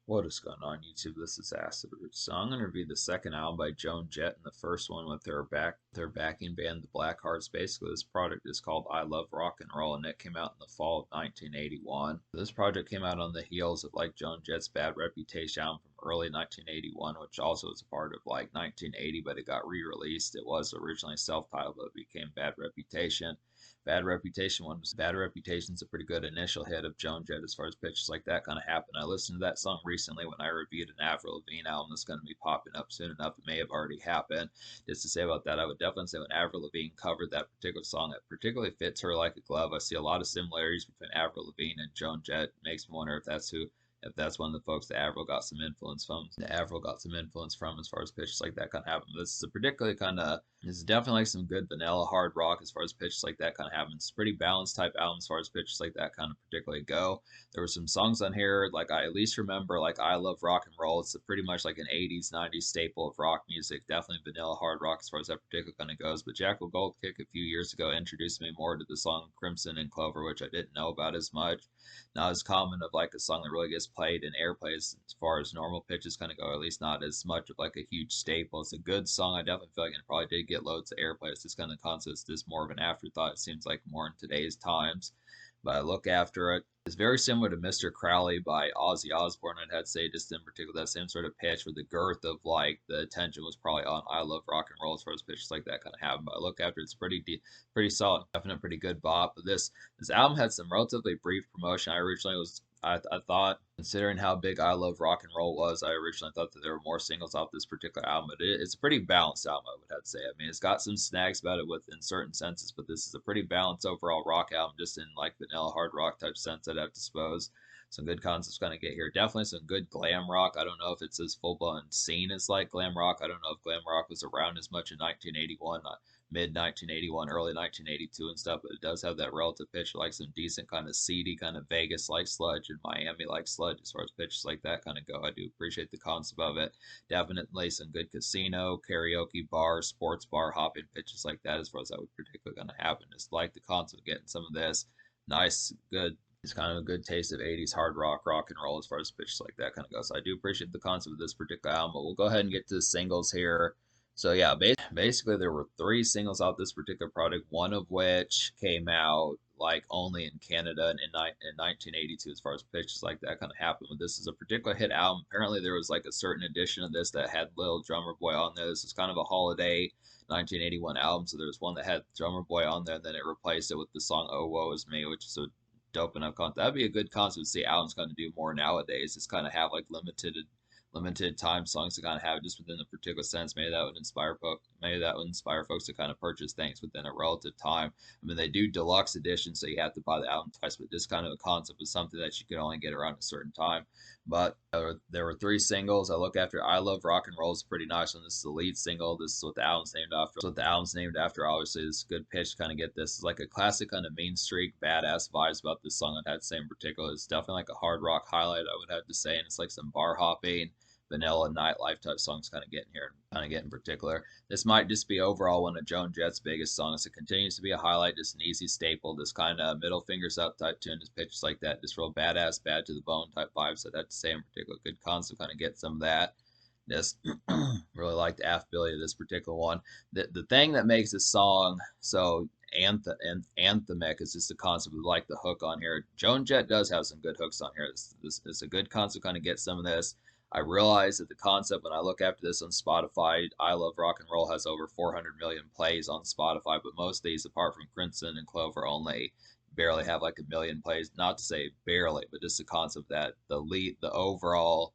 What is going on YouTube? This is Acid Roots. So I'm gonna review the second album by Joan Jett and the first one with their backing band, the Blackhearts. Basically, this project is called I Love Rock and Roll, and it came out in the fall of 1981. This project came out on the heels of like Joan Jett's Bad Reputation album from early 1981, which also was a part of like 1980, but it got re-released. It was originally self-titled, but it became Bad Reputation. Bad Reputation's a pretty good initial hit of Joan Jett as far as pitches like that kind of happen. I listened to that song recently when I reviewed an Avril Lavigne album that's going to be popping up soon enough. It may have already happened. Just to say about that, I would definitely say when Avril Lavigne covered that particular song, it particularly fits her like a glove. I see a lot of similarities between Avril Lavigne and Joan Jett. It makes me wonder if that's one of the folks that Avril got some influence from. As far as pitches like that kind of happen. This is a particularly kind of this is definitely like some good vanilla hard rock as far as pitches like that kind of happen. It's pretty balanced type album as far as pitches like that kind of particularly go. There were some songs on here like I at least remember like I Love Rock and Roll. It's pretty much like an 80s 90s staple of rock music. Definitely vanilla hard rock as far as that particular kind of goes. But Jackal Goldkick a few years ago introduced me more to the song Crimson and Clover, which I didn't know about as much. Not as common of like a song that really gets played in airplays as far as normal pitches kind of go, or at least not as much of like a huge staple. It's a good song. I definitely feel like it probably did get loads of airplay. It's just kind of concept is more of an afterthought. It seems like more in today's times. But I look after it. It's very similar to Mr. Crowley by Ozzy Osbourne. I'd have to say just in particular that same sort of pitch where the girth of like the attention was probably on I Love Rock and Roll as far as pitches like that kind of happen. But I look after it's pretty solid, definitely pretty good bop. But this album had some relatively brief promotion. I thought, considering how big I Love Rock and Roll was, I originally thought that there were more singles off this particular album, but it's a pretty balanced album, I would have to say. I mean, it's got some snags about it in certain senses, but this is a pretty balanced overall rock album, just in like vanilla hard rock type sense, I'd have to suppose. Some good concepts going to get here. Definitely some good glam rock. I don't know if it's as full blown scene as like glam rock. I don't know if glam rock was around as much in 1981. Mid 1981, early 1982 and stuff, but it does have that relative pitch, like some decent kind of seedy, kind of Vegas like sludge and Miami like sludge as far as pitches like that kind of go. I do appreciate the concept of it. Definitely some good casino, karaoke bar, sports bar hopping pitches like that as far as that would particularly going to happen. Just like the concept of getting some of this nice, good. It's kind of a good taste of 80s hard rock and roll as far as pitches like that kind of goes. So I do appreciate the concept of this particular album, but we'll go ahead and get to the singles here. So yeah, basically there were three singles off this particular product, one of which came out like only in Canada in 1982 as far as pitches like that kind of happened. But this is a particular hit album. Apparently there was like a certain edition of this that had Little Drummer Boy on there. This is kind of a holiday 1981 album, so there was one that had Drummer Boy on there, and then it replaced it with the song Oh Woe Is Me, which is a dope enough concept. That'd be a good concept to see albums kind of do more nowadays. Just kind of have like limited time songs to kind of have just within a particular sense. Maybe that would inspire folks to kind of purchase things within a relative time. I mean, they do deluxe editions, so you have to buy the album twice, but this kind of a concept is something that you can only get around a certain time. But there were three singles. I look after I Love Rock and Roll is a pretty nice one. This is the lead single. This is what the album's named after. Obviously, it's a good pitch to kind of get this. It's like a classic kind of mean streak, badass vibes about this song I'd have to say in particular. It's definitely like a hard rock highlight, I would have to say. And it's like some bar hopping, vanilla nightlife type songs kind of getting here, kind of get in particular. This might just be overall one of Joan Jett's biggest songs. It continues to be a highlight, just an easy staple. This kind of middle fingers up type tune, just pitches like that, just real badass, bad to the bone type vibes. I'd have to say in particular, good concept, kind of get some of that. Just really like the affability of this particular one. The thing that makes this song so anthemic is just the concept of like the hook on here. Joan Jett does have some good hooks on here. This is a good concept, kind of get some of this. I realize that the concept when I look after this on Spotify, I Love Rock and Roll has over 400 million plays on Spotify, but most of these, apart from Crimson and Clover, only barely have like a million plays. Not to say barely, but just the concept that the overall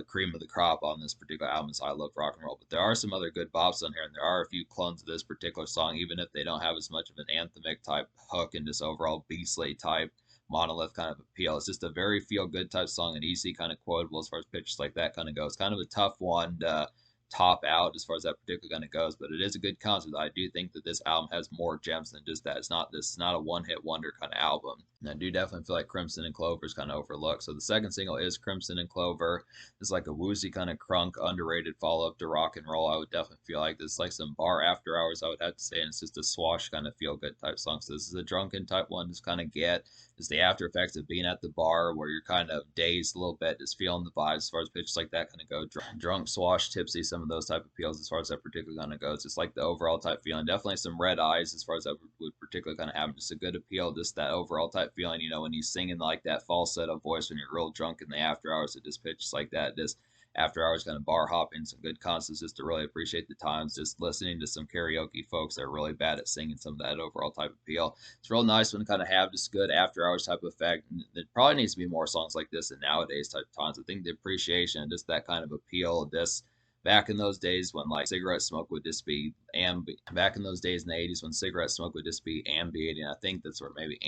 cream of the crop on this particular album is I Love Rock and Roll. But there are some other good bops on here, and there are a few clones of this particular song, even if they don't have as much of an anthemic type hook and just overall beastly type monolith kind of appeal. It's just a very feel good type song and easy kind of quotable as far as pitches like that kind of goes. Kind of a tough one to top out as far as that particular kind of goes, but it is a good concept. I do think that this album has more gems than just that. This is not a one hit wonder kind of album. I do definitely feel like Crimson and Clover is kind of overlooked. So the second single is Crimson and Clover. It's like a woozy kind of crunk, underrated follow up to rock and roll. I would definitely feel like this is like some bar after hours, I would have to say. And it's just a swash kind of feel good type song. So this is a drunken type one to kind of get. Is the after effects of being at the bar where you're kind of dazed a little bit, just feeling the vibes as far as pitches like that kind of go. Drunk, swash, tipsy, some of those type of feels as far as that particularly kind of goes. Just like the overall type feeling. Definitely some red eyes as far as that would particularly kind of have. Just a good appeal, just that overall type feeling, when you sing in like that falsetto voice when you're real drunk in the after hours, it just pitches like that. Just after hours kind of bar hopping, some good concerts just to really appreciate the times, just listening to some karaoke folks that are really bad at singing some of that overall type of appeal. It's real nice when kind of have just good after hours type of effect. And there probably needs to be more songs like this in nowadays type of times. I think the appreciation and just that kind of appeal of this back in those days when like cigarette smoke would just be back in those days in the 80s when cigarette smoke would just be ambient. I think that's where maybe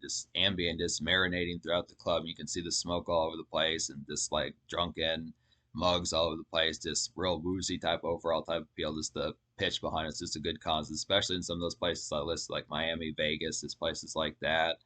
just ambient, just marinating throughout the club. You can see the smoke all over the place and just like drunken mugs all over the place, just real woozy type overall type appeal. Just the pitch behind it's just a good cause, especially in some of those places I listed like Miami, Vegas, just places like that.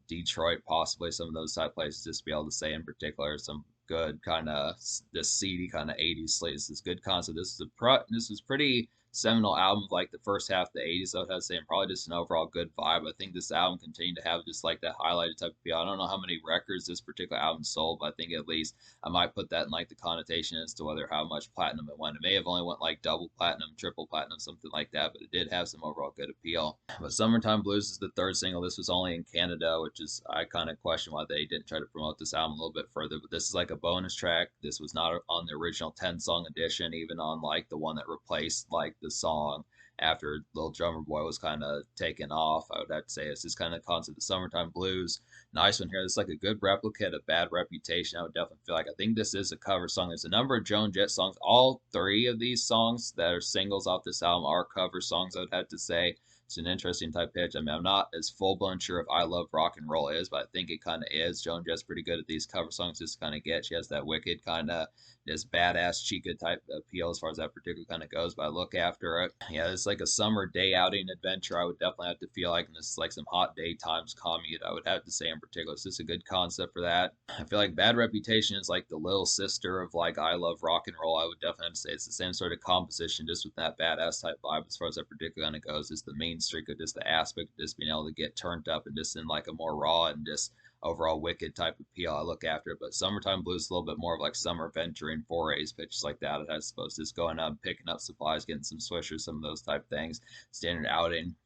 Detroit, possibly some of those type places, just to be able to say in particular some good kind of this seedy kind of 80s slate. This is good concept. This is pretty seminal album of like the first half of the 80s. I would have to say, and probably just an overall good vibe. I think this album continued to have just like that highlighted type of feel. I don't know how many records this particular album sold, but I think at least I might put that in like the connotation as to whether how much platinum it went. It may have only went like double platinum, triple platinum, something like that, but it did have some overall good appeal. But Summertime Blues is the third single. This was only in Canada, which is I kind of question why they didn't try to promote this album a little bit further. But this is like a bonus track. This was not on the original 10-song edition, even on like the one that replaced like the song after Little Drummer Boy was kind of taken off. I would have to say it's just kind of concept of Summertime Blues. Nice one here. This is like a good replicate of Bad Reputation. I would definitely feel like I think this is a cover song. There's a number of Joan Jett songs. All three of these songs that are singles off this album are cover songs, I would have to say. It's an interesting type pitch. I mean, I'm not as full blown sure if I Love Rock and Roll is, but I think it kind of is. Joan Jett's pretty good at these cover songs, just kind of get. She has that wicked kind of this badass chica type appeal as far as that particular kind of goes. But I look after it. Yeah, it's like a summer day outing adventure. I would definitely have to feel like, and this is like some hot daytimes commute. I would have to say in particular, it's just a good concept for that. I feel like Bad Reputation is like the little sister of like I Love Rock and Roll. I would definitely have to say it's the same sort of composition, just with that badass type vibe as far as that particular kind of goes. It's the main streak of just the aspect of just being able to get turned up and just in like a more raw and just overall wicked type appeal. I look after it, but Summertime Blues is a little bit more of like summer venturing forays, pitches like that. I suppose just going out and picking up supplies, getting some swishers, some of those type things, standard outing.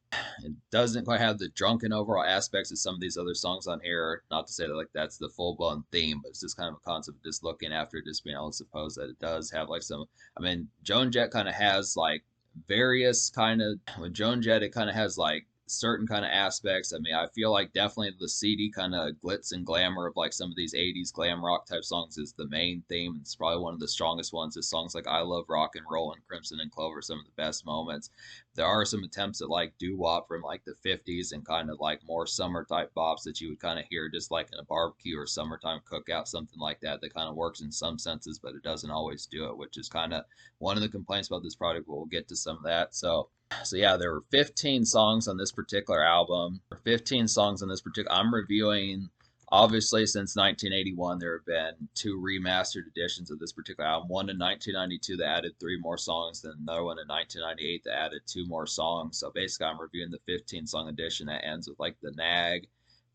It doesn't quite have the drunken overall aspects of some of these other songs on here. Not to say that like that's the full blown theme, but it's just kind of a concept of just looking after it, just being able to suppose that it does have like some. I mean, Joan Jett kind of has like various kind of with Joan Jett, it kind of has like certain kind of aspects. I mean, I feel like definitely the seedy kind of glitz and glamour of like some of these 80s glam rock type songs is the main theme. It's probably one of the strongest ones. Is songs like I Love Rock and Roll and Crimson and Clover, some of the best moments. There are some attempts at like doo-wop from like the 50s and kind of like more summer type bops that you would kind of hear just like in a barbecue or summertime cookout, something like that, that kind of works in some senses, but it doesn't always do it, which is kind of one of the complaints about this product. We'll get to some of that. So yeah, there were 15 songs on this particular album. 15 songs on this particular. I'm reviewing. Obviously, since 1981, there have been two remastered editions of this particular album. One in 1992 that added 3 more songs, then another one in 1998 that added 2 more songs. So basically, I'm reviewing the 15-song edition that ends with like the Nag,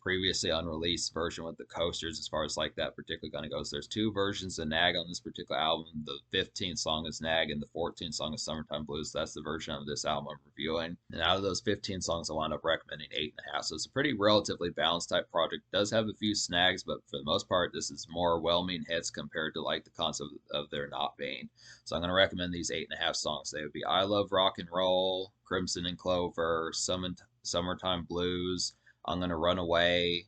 previously unreleased version with the coasters. As far as like that particular kind of goes, there's 2 versions of Nag on this particular album. The 15th song is Nag and the 14th song is Summertime Blues. That's the version of this album I'm reviewing, and out of those 15 songs I wound up recommending 8.5. So it's a pretty relatively balanced type project. It does have a few snags, but for the most part this is more well-meaning hits compared to like the concept of there not being. So I'm going to recommend these 8.5 songs. They would be I Love Rock and Roll, Crimson and Clover, Summertime Blues, I'm gonna run away,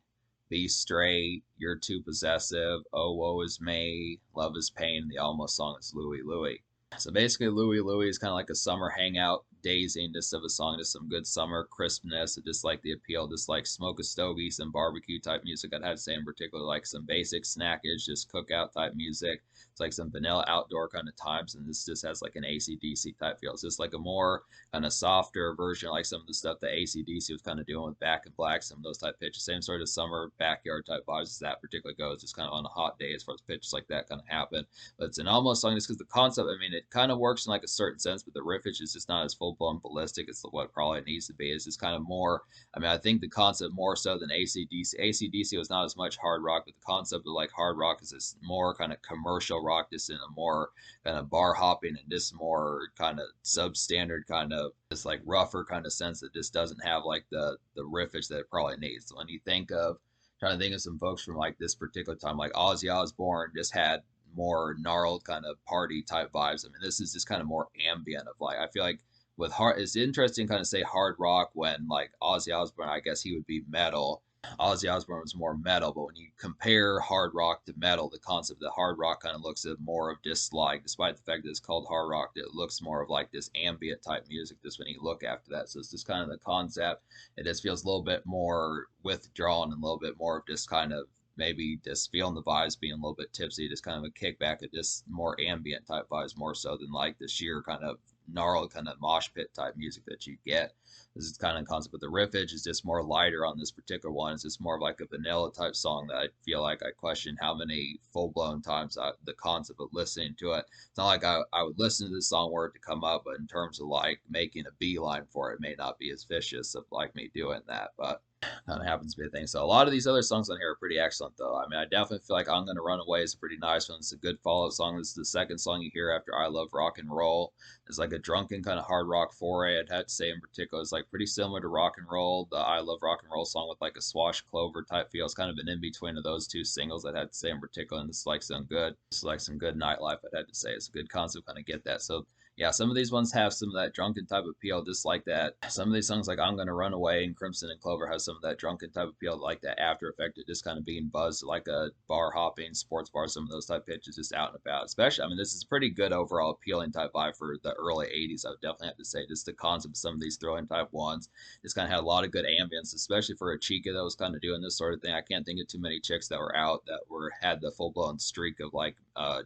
be straight, you're too possessive, oh woe is me, love is pain, the almost song is Louie Louie. So basically Louie Louie is kind of like a summer hangout daziness of a song, just some good summer crispness, just like the appeal, just like smoke a stogie, some barbecue type music. I'd have to say in particular, like some basic snackage, just cookout type music. It's like some vanilla outdoor kind of times, and this just has like an AC/DC type feel. It's just like a more kind of softer version, like some of the stuff that AC/DC was kind of doing with Back in Black, some of those type pitches. Same sort of summer backyard type vibes as that particular goes, just kind of on a hot day as far as pitches like that kind of happen. But it's an almost song just because the concept, I mean, it kind of works in like a certain sense, but the riffage is just not as full blown ballistic. It's what probably it needs to be. It's just kind of more, I mean, I think the concept more so than AC/DC. AC/DC was not as much hard rock, but the concept of like hard rock is this more kind of commercial rock, just in a more kind of bar hopping and just more kind of substandard kind of just like rougher kind of sense that just doesn't have like the riffage that it probably needs. So when you think of trying to think of some folks from like this particular time, like Ozzy Osbourne just had more gnarled kind of party type vibes. I mean, this is just kind of more ambient of like, I feel like with hard, it's interesting kind of say hard rock when like Ozzy Osbourne, I guess he would be metal. Ozzy Osbourne was more metal, but when you compare hard rock to metal, the concept that hard rock kind of looks at more of just like, despite the fact that it's called hard rock, it looks more of like this ambient type music just when you look after that. So it's just kind of the concept. It just feels a little bit more withdrawn and a little bit more of just kind of maybe just feeling the vibes being a little bit tipsy, just kind of a kickback at just more ambient type vibes more so than like the sheer kind of gnarled kind of mosh pit type music that you get. This is kind of the concept, but the riffage is just more lighter on this particular one. It's just more of like a vanilla type song that I feel like I question how many full blown times the concept of listening to it. It's not like I would listen to this song were it to come up, but in terms of like making a beeline for it, may not be as vicious of like me doing that, but kind of happens to be a thing. So a lot of these other songs on here are pretty excellent, though. I mean, I definitely feel like "I'm Gonna Run Away" is a pretty nice one. It's a good follow-up song. This is the second song you hear after "I Love Rock and Roll." It's like a drunken kind of hard rock foray. I'd have to say in particular, it's like pretty similar to rock and roll. The "I Love Rock and Roll" song with like a Swash Clover type feel. It's kind of an in between of those two singles. I'd have to say in particular, and this is like some good, it's like some good nightlife. I'd have to say it's a good concept, kind of get that. So yeah, some of these ones have some of that drunken type appeal, just like that. Some of these songs, like "I'm Gonna Run Away" and "Crimson and Clover," has some of that drunken type appeal, like that after effect of just kind of being buzzed, like a bar hopping, sports bar, some of those type pitches just out and about. Especially, I mean, this is pretty good overall appealing type vibe for the early 80s. I would definitely have to say, just the concept of some of these thrilling type ones just kind of had a lot of good ambience, especially for a chica that was kind of doing this sort of thing. I can't think of too many chicks that were out that had the full blown streak of like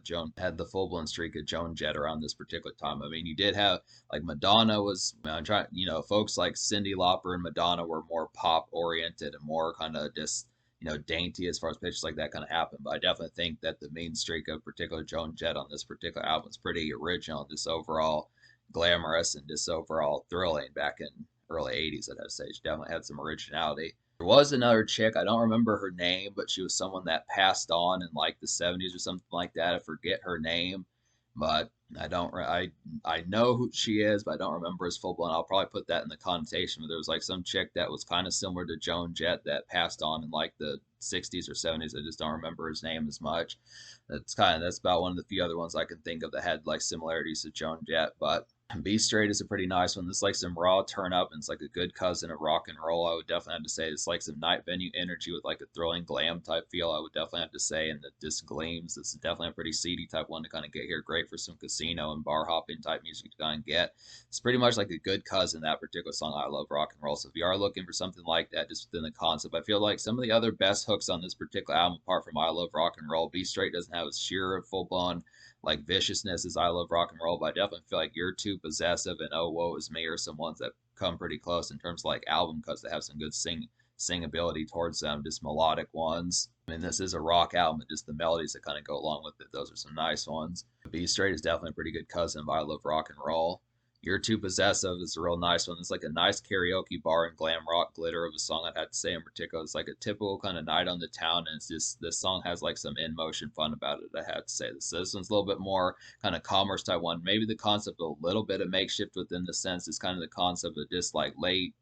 Joan Jett around this particular time. I mean, you did have like Madonna was trying, folks like Cyndi Lauper and Madonna were more pop oriented and more kind of just dainty as far as pitches like that kind of happened. But I definitely think that the main streak of particular Joan Jett on this particular album is pretty original, just overall glamorous and just overall thrilling back in early 80s. I'd have to say she definitely had some originality. There was another chick, I don't remember her name, but she was someone that passed on in like the 70s or something like that. I forget her name, but I know who she is, but I don't remember his full blown. I'll probably put that in the connotation. But there was like some chick that was kind of similar to Joan Jett that passed on in like the 60s or 70s. I just don't remember his name as much. That's about one of the few other ones I can think of that had like similarities to Joan Jett. But "Be Straight" is a pretty nice one. This is like some raw turn up, and it's like a good cousin of rock and roll. I would definitely have to say it's like some night venue energy with like a thrilling glam type feel. I would definitely have to say, and it just gleams. This is definitely a pretty seedy type one to kind of get here. Great for some casino and bar hopping type music to kind of get. It's pretty much like a good cousin, that particular song, "I Love Rock and Roll." So if you are looking for something like that, just within the concept, I feel like some of the other best hooks on this particular album, apart from "I Love Rock and Roll," "Be Straight" doesn't have a sheer full blown like viciousness as "I Love Rock and Roll," but I definitely feel like "You're Too Possessive" and "Oh Woe Is Me" are some ones that come pretty close in terms of like album cuts that have some good singability towards them, just melodic ones. I mean, this is a rock album, but just the melodies that kind of go along with it, those are some nice ones. "Be Straight" is definitely a pretty good cousin of "I Love Rock and Roll." "You're Too Possessive" is a real nice one. It's like a nice karaoke bar and glam rock glitter of a song. I'd have to say in particular, it's like a typical kind of night on the town, and it's just this song has like some in motion fun about it. I have to say this one's a little bit more kind of commerce type one. Maybe the concept of a little bit of makeshift within the sense is kind of the concept of just like late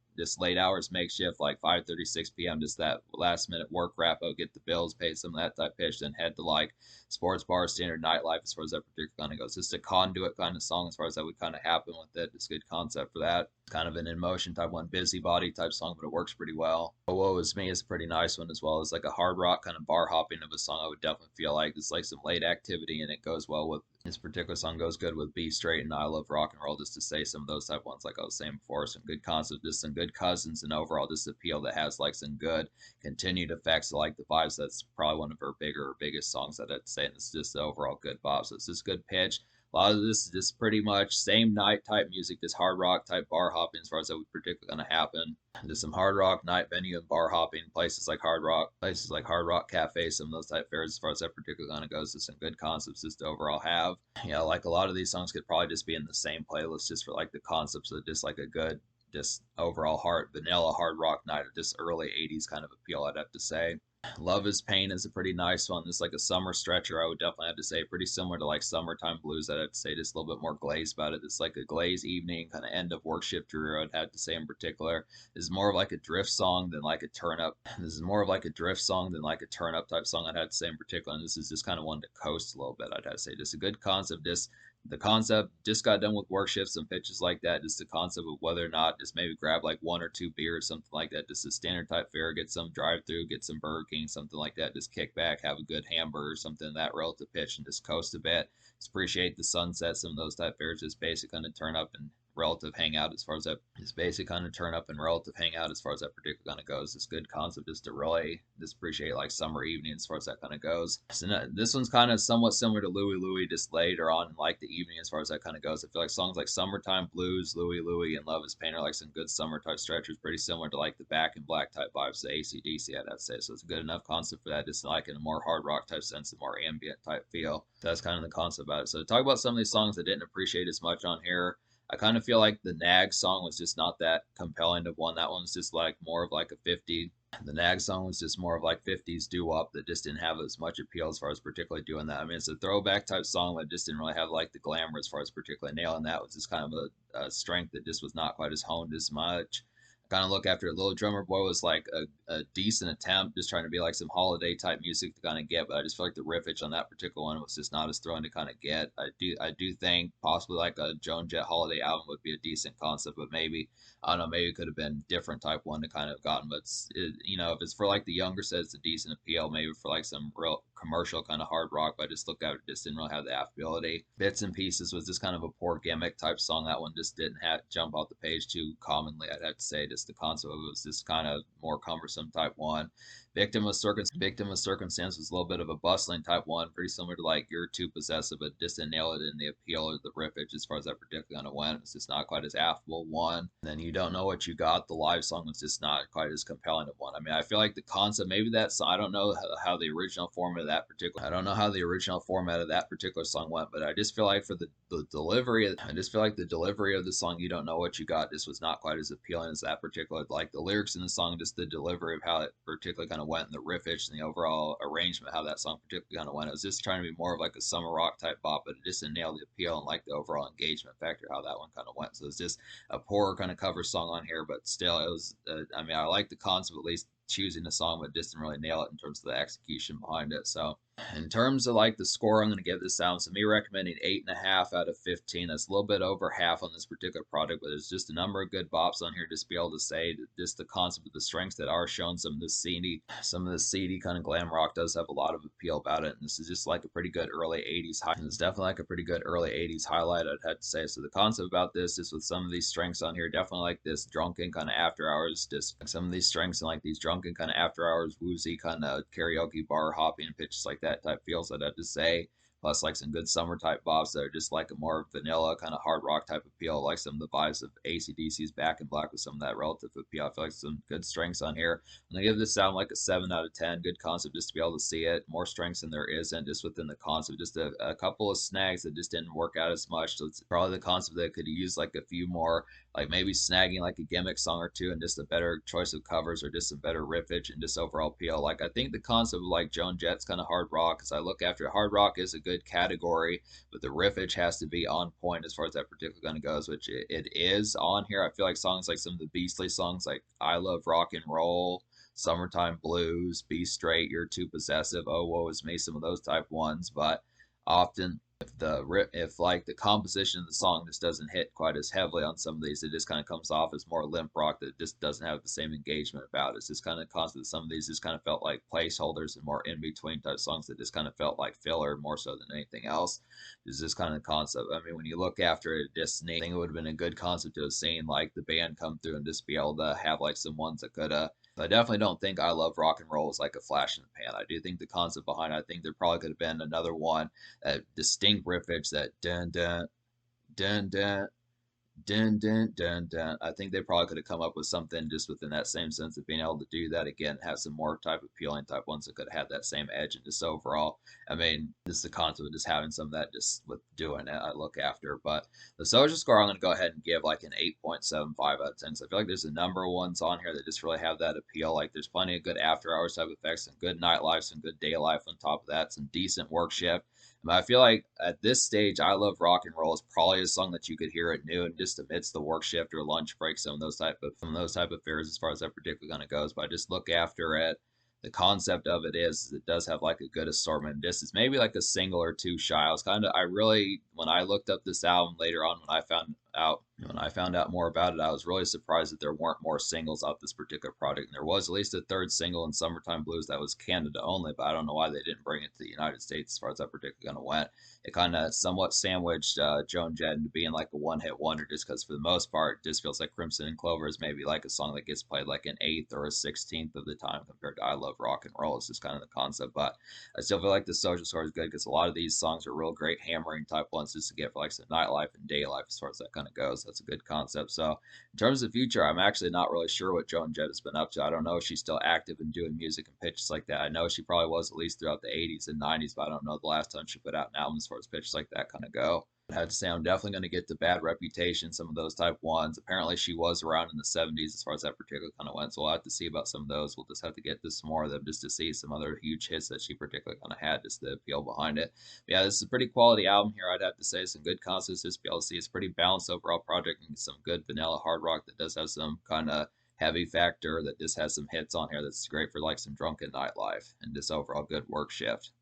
hours makeshift, like 5:36 p.m. Just that last minute work wrap up, get the bills paid, some of that type pitch, then head to like sports bar, standard nightlife as far as that particular kind of goes. Just a conduit kind of song as far as that would kind of happen with it. It's a good concept for that. Kind of an in motion type one, busybody type song, but it works pretty well. "Oh Woe Is Me" is a pretty nice one as well. It's like a hard rock kind of bar hopping of a song. I would definitely feel like it's like some late activity and it goes well with This particular song goes good with Be Straight and I Love Rock and Roll, just to say some of those type ones, like I was saying before. Some good concepts, just some good cousins, and overall just appeal that has like some good continued effects. I like the vibes. That's probably one of her biggest songs that I'd say. And it's just the overall good vibes. So it's just good pitch. A lot of this is just pretty much same night type music, just hard rock type bar hopping as far as that would particularly going to happen. Just some hard rock night venue and bar hopping places like Hard Rock Cafe, some of those type fairs as far as that particular kind of goes. Just some good concepts just to overall have. Like a lot of these songs could probably just be in the same playlist just for like the concepts of just like a good, just overall vanilla hard rock night or just early 80s kind of appeal, I'd have to say. Love is Pain is a pretty nice one. It's like a summer stretcher, I would definitely have to say. Pretty similar to like Summertime Blues, I'd have to say. Just a little bit more glazed about it. It's like a glazed evening, kind of end of work shift drew, I'd have to say in particular. This is more of like a drift song than like a turn up. This is more of like a drift song than like a turn up type song, I'd have to say in particular. And this is just kind of one to coast a little bit, I'd have to say. Just a good concept. Just the concept just got done with work shifts and pitches like that. Just the concept of whether or not just maybe grab like one or two beers, something like that. Just a standard type fare, get some drive through, get some Burger King, something like that. Just kick back, have a good hamburger, something in that relative pitch, and just coast a bit. Just appreciate the sunset. Some of those type fares just basic kind of turn up and relative hangout as far as that is basic kind of turn up and relative hangout as far as that particular kind of goes. It's good concept just to really just appreciate like summer evening as far as that kind of goes. So this one's kind of somewhat similar to Louie Louie, just later on in like the evening as far as that kind of goes. I feel like songs like Summertime Blues, Louie Louie, and Love is Pain are like some good summer type stretchers, pretty similar to like the Back in Black type vibes, the AC/DC, I'd have to say. So it's a good enough concept for that, just like in a more hard rock type sense, a more ambient type feel. So that's kind of the concept about it. So to talk about some of these songs I didn't appreciate as much on here. I kind of feel like the Nag song was just not that compelling of one. That one's just like more of like a 50. The Nag song was just more of like 50s doo wop that just didn't have as much appeal as far as particularly doing that. I mean, it's a throwback type song that just didn't really have like the glamour as far as particularly nailing that. Was just kind of a strength that just was not quite as honed as much. Kind of look after it. Little Drummer Boy was like a decent attempt, just trying to be like some holiday type music to kind of get, but I just feel like the riffage on that particular one was just not as thrilling to kind of get. I do think possibly like a Joan Jett holiday album would be a decent concept, but maybe I don't know, maybe it could have been different type one to kind of gotten. But if it's for like the younger set, it's a decent appeal. Maybe for like some real commercial kind of hard rock, but I just looked at it, just didn't really have the affability. Bits and Pieces was just kind of a poor gimmick type song. That one just didn't have jump off the page too commonly, I'd have to say. Just the concept of it was just kind of more cumbersome type one. Victim of Circumstance was a little bit of a bustling type one, pretty similar to like You're Too Possessive, but just didn't nail it in the appeal or the riffage as far as that particular kind of went. It's just not quite as affable one. And then You Don't Know What You Got, the live song was just not quite as compelling of one. I mean, I feel like the concept, maybe that's, I don't know how the original format of that particular, I don't know how the original format of that particular song went, but I just feel like for the delivery, I just feel like the delivery of the song You Don't Know What You Got just was not quite as appealing as that particular, like the lyrics in the song, just the delivery of how it particularly kind of went and the riffage and the overall arrangement, how that song particularly kind of went. It was just trying to be more of like a summer rock type bop, but it just didn't nail the appeal and like the overall engagement factor, how that one kind of went. So it's just a poor kind of cover song on here, but still it was, I mean, I like the concept, at least choosing the song, but just didn't really nail it in terms of the execution behind it. So in terms of like the score, I'm going to give this down. So me recommending 8.5 out of 15. That's a little bit over half on this particular product, but there's just a number of good bops on here. Just to be able to say that just the concept of the strengths that are shown. Some of the seedy kind of glam rock does have a lot of appeal about it. And this is just like a pretty good early 80s high. It's definitely like a pretty good early 80s highlight, I'd have to say. So the concept about this is with some of these strengths on here, definitely like this drunken kind of after hours, just some of these strengths and like these drunken kind of after hours woozy kind of karaoke bar hopping pitches like that type feels, I'd have to say. Plus, like some good summer type bops that are just like a more vanilla kind of hard rock type appeal, like some of the vibes of AC/DC's Back in Black with some of that relative appeal. I feel like some good strengths on here. I'm gonna give this sound like a 7 out of 10. Good concept just to be able to see it. More strengths than there isn't just within the concept. Just a couple of snags that just didn't work out as much. So it's probably the concept that could use like a few more, like maybe snagging like a gimmick song or two and just a better choice of covers or just some better riffage and just overall appeal. Like I think the concept of like Joan Jett's kind of hard rock, because I look after hard rock is a good category, but the riffage has to be on point as far as that particular kind of goes, which it is on here. I feel like songs like some of the Beastly songs like I Love Rock and Roll, Summertime Blues, Be Straight, You're Too Possessive, Oh Woe Is Me, some of those type ones, but often if like the composition of the song just doesn't hit quite as heavily on some of these, it just kind of comes off as more limp rock that just doesn't have the same engagement about it. It's just kind of constant. Some of these just kind of felt like placeholders and more in between type songs that just kind of felt like filler more so than anything else. Is this kind of concept? I mean, when you look after it, just I think it would have been a good concept to have seen like the band come through and just be able to have like some ones that could I definitely don't think I Love Rock and Roll is like a flash in the pan. I do think the concept behind it, I think there probably could have been another one, that distinct riffage, that dun dun dun dun dun dun dun dun. I think they probably could have come up with something just within that same sense of being able to do that again, have some more type of appealing type ones that could have had that same edge. And just overall, I mean, just the concept of just having some of that just with doing it, I look after. But the social score, I'm going to go ahead and give like an 8.75 out of 10. So I feel like there's a number of ones on here that just really have that appeal. Like there's plenty of good after hours type effects, some good nightlife, some good day life on top of that, some decent work shift. I feel like at this stage, I Love Rock and Roll is probably a song that you could hear at noon, just amidst the work shift or lunch break, some of those type of fairs as far as that particularly kind of goes. But I just look after it. The concept of it is it does have like a good assortment. This is maybe like a single or two shy. I really when I looked up this album later on when I found out more about it, I was really surprised that there weren't more singles off this particular project. And there was at least a third single in Summertime Blues that was Canada only, but I don't know why they didn't bring it to the United States as far as that particular kind of went. It kind of somewhat sandwiched Joan Jett into being like a one-hit wonder, just because for the most part, it just feels like Crimson and Clover is maybe like a song that gets played like an eighth or a 16th of the time compared to I Love Rock and Roll. It's just kind of the concept, but I still feel like the social score is good because a lot of these songs are real great hammering type ones just to get for like some nightlife and day life as far as that kind of goes. That's a good concept. So in terms of the future, I'm actually not really sure what Joan Jett has been up to. I don't know if she's still active and doing music and pitches like that. I know she probably was at least throughout the 80s and 90s, but I don't know the last time she put out an album as far as pitches like that kind of go. I have to say, I'm definitely going to get the Bad Reputation, some of those type ones. Apparently, she was around in the 70s as far as that particular kind of went, so we'll have to see about some of those. We'll just have to get to some more of them just to see some other huge hits that she particularly kind of had, just the appeal behind it. But yeah, this is a pretty quality album here, I'd have to say. Some good concerts, just be able to see. It's a pretty balanced overall project and some good vanilla hard rock that does have some kind of heavy factor that just has some hits on here that's great for like some drunken nightlife and just overall good work shift.